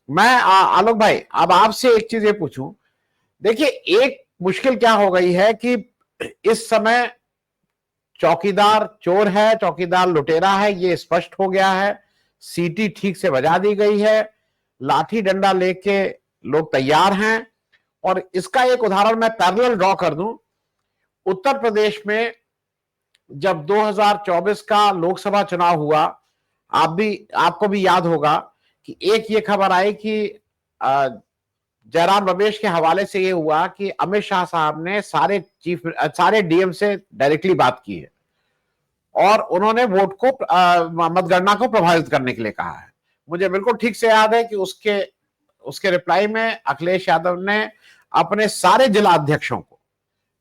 मैं आलोक भाई अब आपसे एक चीज ये पूछूं। देखिए, एक मुश्किल क्या हो गई है कि इस समय चौकीदार चोर है, चौकीदार लुटेरा है, ये स्पष्ट हो गया है। सीटी ठीक से बजा दी गई है, लाठी डंडा लेके लोग तैयार हैं। और इसका एक उदाहरण मैं पैरेलल ड्रॉ कर दूं। उत्तर प्रदेश में जब 2024 का लोकसभा चुनाव हुआ, आपको भी याद होगा कि एक ये खबर आई कि जयराम रमेश के हवाले से ये हुआ कि अमित शाह साहब ने सारे डीएम से डायरेक्टली बात की है और उन्होंने वोट को मतगणना को प्रभावित करने के लिए कहा है। मुझे बिल्कुल ठीक से याद है कि उसके उसके रिप्लाई में अखिलेश यादव ने अपने सारे जिला अध्यक्षों को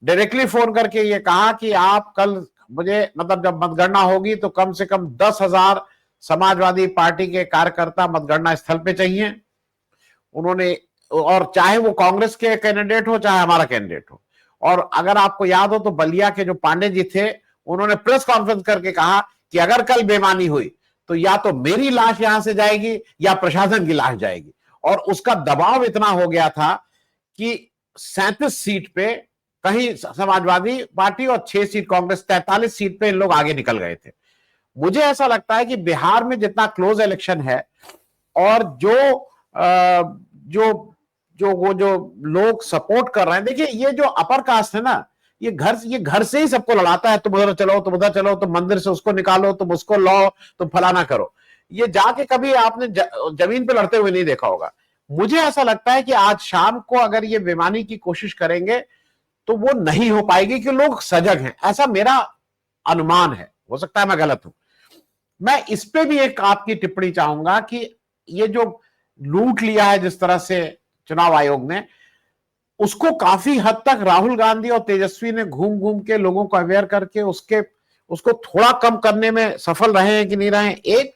डायरेक्टली फोन करके ये कहा कि आप कल मुझे, मतलब जब मतगणना होगी तो कम से कम 10,000 समाजवादी पार्टी के कार्यकर्ता मतगणना स्थल पे चाहिए। उन्होंने, और चाहे वो कांग्रेस के कैंडिडेट हो चाहे हमारा कैंडिडेट हो। और अगर आपको याद हो तो बलिया के जो पांडे जी थे, उन्होंने प्रेस कॉन्फ्रेंस करके कहा कि अगर कल बेईमानी हुई तो या तो मेरी लाश यहां से जाएगी या प्रशासन की लाश जाएगी। और उसका दबाव इतना हो गया था कि 37 सीट पे कहीं समाजवादी पार्टी और 6 सीट कांग्रेस, 43 सीट पे इन लोग आगे निकल गए थे। मुझे ऐसा लगता है कि बिहार में जितना क्लोज इलेक्शन है और जो जो लोग सपोर्ट कर रहे हैं, देखिए ये जो अपर कास्ट है ना, ये घर से ही सबको लड़ाता है। तुम उधर चलो, तुम उधर चलो, तुम मंदिर से उसको निकालो, तुम उसको लाओ, तुम फलाना करो। ये जाके कभी आपने जमीन पे लड़ते हुए नहीं देखा होगा। मुझे ऐसा लगता है कि आज शाम को अगर ये बेईमानी की कोशिश करेंगे तो वो नहीं हो पाएगी, कि लोग सजग हैं, ऐसा मेरा अनुमान है। हो सकता है मैं गलत हूं। मैं इस पे भी एक आपकी टिप्पणी चाहूंगा कि ये जो लूट लिया है जिस तरह से चुनाव आयोग ने, उसको काफी हद तक राहुल गांधी और तेजस्वी ने घूम घूम के लोगों को अवेयर करके उसको थोड़ा कम करने में सफल रहे हैं कि नहीं रहे हैं, एक।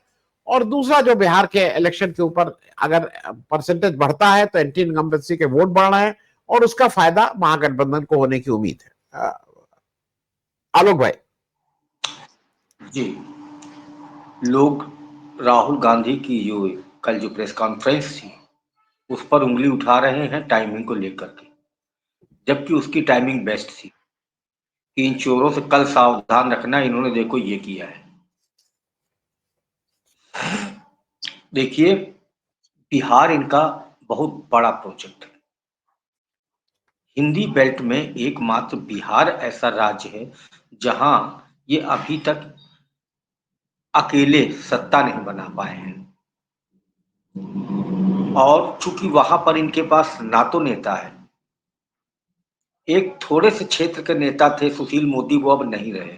और दूसरा, जो बिहार के इलेक्शन के ऊपर अगर परसेंटेज बढ़ता है तो एंटी इनकम्बेंसी के वोट बढ़ रहे हैं और उसका फायदा महागठबंधन को होने की उम्मीद है। आलोक भाई। जी, लोग राहुल गांधी की जो कल जो प्रेस कॉन्फ्रेंस थी उस पर उंगली उठा रहे हैं टाइमिंग को लेकर के, जबकि उसकी टाइमिंग बेस्ट थी कि इन चोरों से कल सावधान रखना। इन्होंने देखो ये किया है। देखिए, बिहार इनका बहुत बड़ा प्रोजेक्ट है। हिंदी बेल्ट में एकमात्र बिहार ऐसा राज्य है जहां ये अभी तक अकेले सत्ता नहीं बना पाए हैं। और चूंकि वहां पर इनके पास ना तो नेता है, एक थोड़े से क्षेत्र के नेता थे सुशील मोदी, वो अब नहीं रहे।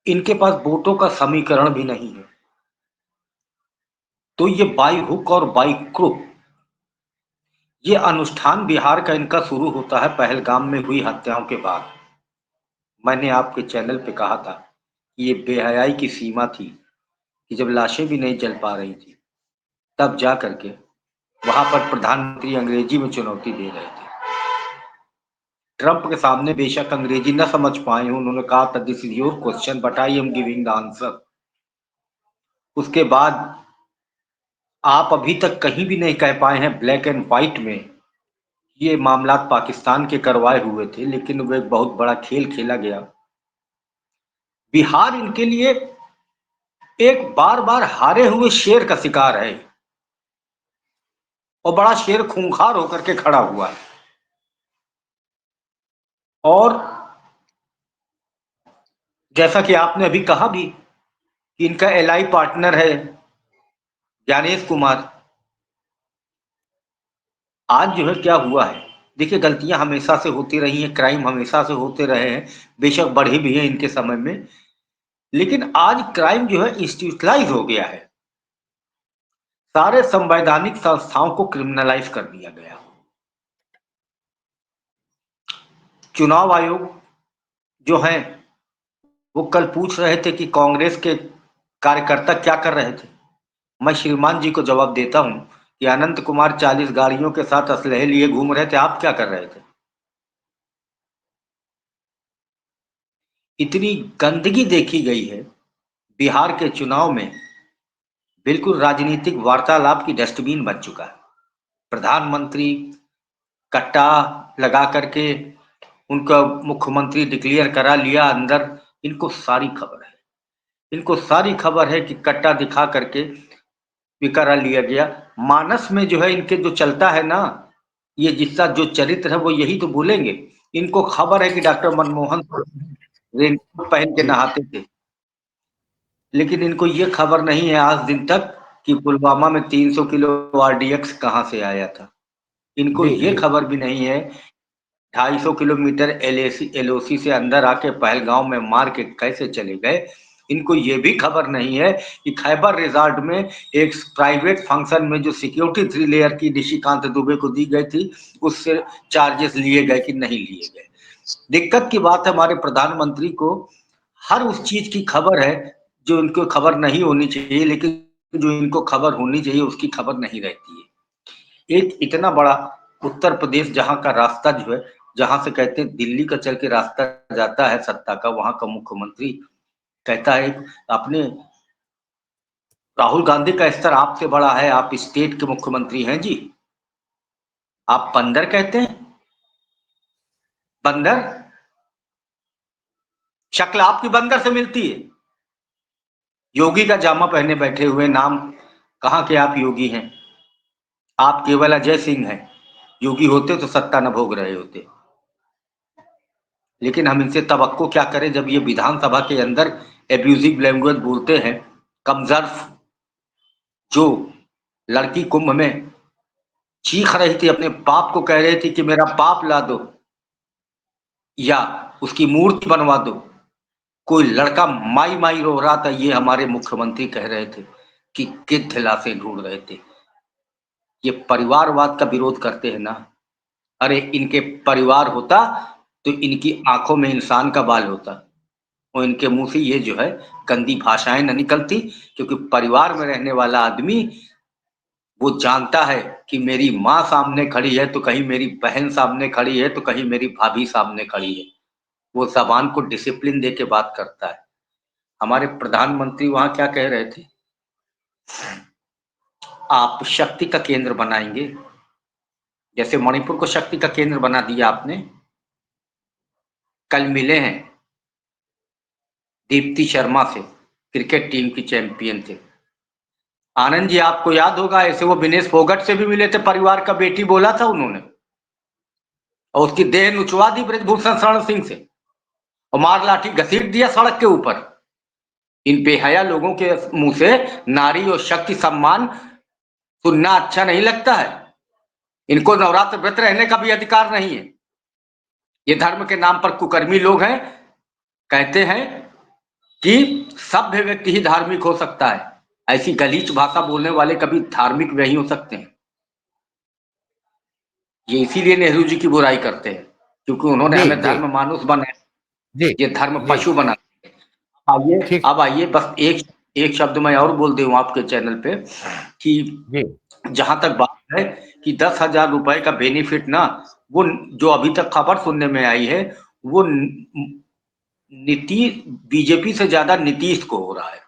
इनके पास वोटों का समीकरण भी नहीं है। तो ये बाई हुक और बाई क्रुक ये अनुष्ठान बिहार का इनका शुरू होता है पहलगाम में हुई हत्याओं के बाद। मैंने आपके चैनल पे कहा था कि ये बेहयाई की सीमा थी कि जब लाशें भी नहीं जल पा रही थी तब जा करके वहां पर प्रधानमंत्री अंग्रेजी में चुनौती दे रहे थे। ट्रंप के सामने बेशक अंग्रेजी न समझ पाए, उन्होंने कहा था this is your question but I am giving the answer. उसके बाद आप अभी तक कहीं भी नहीं कह पाए हैं ब्लैक एंड व्हाइट में ये मामला पाकिस्तान के करवाए हुए थे, लेकिन वो एक बहुत बड़ा खेल खेला गया। बिहार इनके लिए एक बार बार हारे हुए शेर का शिकार है और बड़ा शेर खूंखार होकर के खड़ा हुआ है। और जैसा कि आपने अभी कहा भी कि इनका एलआई पार्टनर है ज्ञानेश कुमार। आज जो है क्या हुआ है, देखिए गलतियां हमेशा से होती रही हैं, क्राइम हमेशा से होते रहे हैं, बेशक बढ़े भी हैं इनके समय में, लेकिन आज क्राइम जो है इंस्टीट्यूशनलाइज हो गया है। सारे संवैधानिक संस्थाओं को क्रिमिनलाइज कर दिया गया। चुनाव आयोग जो है वो कल पूछ रहे थे कि कांग्रेस के कार्यकर्ता क्या कर रहे थे। मैं श्रीमान जी को जवाब देता हूं कि अनंत कुमार 40 गाड़ियों के साथ असलहे लिए घूम रहे थे, आप क्या कर रहे थे। इतनी गंदगी देखी गई है बिहार के चुनाव में, बिल्कुल राजनीतिक वार्तालाप की डस्टबिन बन चुका है। प्रधानमंत्री कट्टा लगा करके उनका मुख्यमंत्री डिक्लेयर करा लिया अंदर। इनको सारी खबर है, इनको सारी खबर है कि कट्टा दिखा करके भी करा लिया गया। मानस में जो है इनके जो चलता है ना, ये जिसका जो चरित्र है वो यही तो बोलेंगे। इनको खबर है कि डॉक्टर मनमोहन रेनकोट पहन के जी नहाते थे, लेकिन इनको ये खबर नहीं है आज दिन तक कि पुलवामा में 300 किलो आरडीएक्स कहाँ से आया था। इनको जी ये जी खबर भी नहीं है 250 किलोमीटर एलओसी से अंदर आके पहलगांव में मार के कैसे चले गए। इनको ये भी खबर नहीं है कि खैबर रिजॉर्ट में एक प्राइवेट फंक्शन में जो सिक्योरिटी 3 लेयर की निशिकांत दुबे को दी गई थी, उससे चार्जेस लिए गए कि नहीं लिए गए। दिक्कत की बात है, हमारे प्रधानमंत्री को हर उस चीज की खबर है जो इनको खबर नहीं होनी चाहिए, लेकिन जो इनको खबर होनी चाहिए उसकी खबर नहीं रहती है। एक इतना बड़ा उत्तर प्रदेश जहाँ का रास्ता जो है, जहाँ से कहते हैं दिल्ली का चल के रास्ता जाता है सत्ता का, वहां का मुख्यमंत्री कहता है अपने राहुल गांधी का स्तर आपसे बड़ा है, आप स्टेट के मुख्यमंत्री हैं जी, आप बंदर कहते हैं। बंदर, शक्ल आपकी बंदर से मिलती है। योगी का जामा पहने बैठे हुए, नाम कहाँ के आप योगी हैं। आप केवल अजय सिंह हैं, योगी होते तो सत्ता न भोग रहे होते। लेकिन हम इनसे तवक्को क्या करें जब ये विधानसभा के अंदर एब्यूजिव लैंग्वेज बोलते हैं। कमजर्फ जो लड़की कुंभ में चीख रही थी, अपने बाप को कह रही थी कि मेरा बाप ला दो या उसकी मूर्ति बनवा दो, कोई लड़का माई माई रो रहा था, ये हमारे मुख्यमंत्री कह रहे थे कि गिद्ध लाशें ढूंढ रहे थे। ये परिवारवाद का विरोध करते हैं ना। अरे इनके परिवार होता तो इनकी आंखों में इंसान का बाल होता, और इनके मुंह से ये जो है गंदी भाषाएं न निकलती। क्योंकि परिवार में रहने वाला आदमी वो जानता है कि मेरी माँ सामने खड़ी है तो कहीं मेरी बहन सामने खड़ी है तो कहीं मेरी भाभी सामने खड़ी है। वो जबान को डिसिप्लिन दे के बात करता है। हमारे प्रधानमंत्री वहां क्या कह रहे थे, आप शक्ति का केंद्र बनाएंगे, जैसे मणिपुर को शक्ति का केंद्र बना दिया आपने। कल मिले हैं दीप्ति शर्मा से, क्रिकेट टीम की चैंपियन थे। आनंद जी आपको याद होगा, ऐसे वो विनेश फोगट से भी मिले थे, परिवार का बेटी बोला था उन्होंने, और उसकी देह नुचवा दी ब्रजभूषण शरण सिंह से, और मार लाठी घसीट दिया सड़क के ऊपर। इन बेहया लोगों के मुंह से नारी और शक्ति सम्मान सुनना अच्छा नहीं लगता है। इनको नवरात्र व्रत रहने का भी अधिकार नहीं है। ये धर्म के नाम पर कुकर्मी लोग हैं। कहते हैं कि सभ्य व्यक्ति ही धार्मिक हो सकता है, ऐसी गलीच भाषा बोलने वाले कभी धार्मिक नहीं हो सकते हैं। ये इसीलिए नेहरू जी की बुराई करते हैं, क्योंकि उन्होंने जी हमें जी धर्म मानुष बनाया, जी ये धर्म जी पशु बना। आइए, ठीक। अब आइए, बस एक एक शब्द मैं और बोल दूं आपके चैनल पे कि जी जहां तक बात है कि 10,000 रुपए का बेनिफिट ना, वो जो अभी तक खबर सुनने में आई है, वो नीतीश बीजेपी से ज्यादा नीतीश को हो रहा है।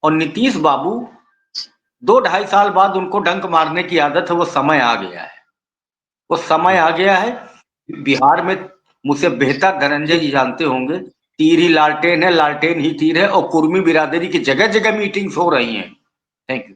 और नीतीश बाबू 2-2.5 साल बाद उनको डंक मारने की आदत है, वो समय आ गया है, वो समय जी आ गया है। बिहार में मुझसे बेहतर धनंजय जी जानते होंगे, तीर ही लालटेन है, लालटेन ही तीर है, और कुर्मी बिरादरी की जगह जगह मीटिंग्स हो रही हैं। Thank you.